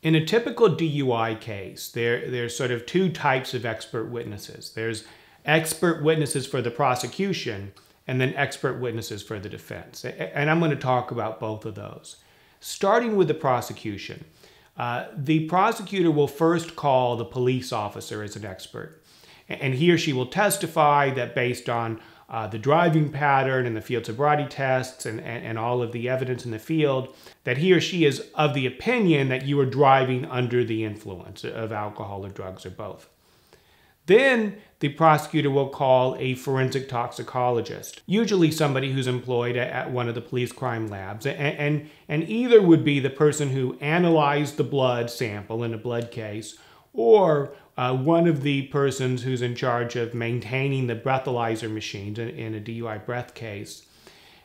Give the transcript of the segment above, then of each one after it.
In a typical DUI case, there's sort of two types of expert witnesses. There's expert witnesses for the prosecution and then expert witnesses for the defense. And I'm going to talk about both of those. Starting with the prosecution, the prosecutor will first call the police officer as an expert. And he or she will testify that based on the driving pattern and the field sobriety tests and all of the evidence in the field, that he or she is of the opinion that you were driving under the influence of alcohol or drugs or both. Then the prosecutor will call a forensic toxicologist, usually somebody who's employed at one of the police crime labs, and either would be the person who analyzed the blood sample in a blood case, or one of the persons who's in charge of maintaining the breathalyzer machines in a DUI breath case.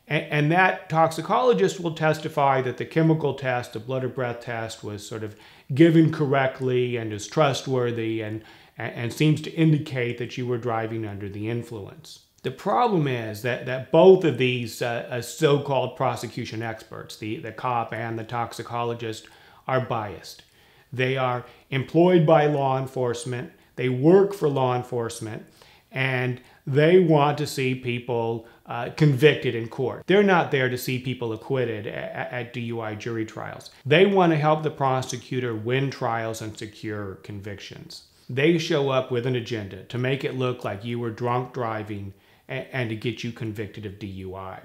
And that toxicologist will testify that the chemical test, the blood or breath test, was sort of given correctly and is trustworthy and seems to indicate that you were driving under the influence. The problem is that both of these so-called prosecution experts, the cop and the toxicologist, are biased. They are employed by law enforcement, they work for law enforcement, and they want to see people convicted in court. They're not there to see people acquitted at DUI jury trials. They want to help the prosecutor win trials and secure convictions. They show up with an agenda to make it look like you were drunk driving and to get you convicted of DUI.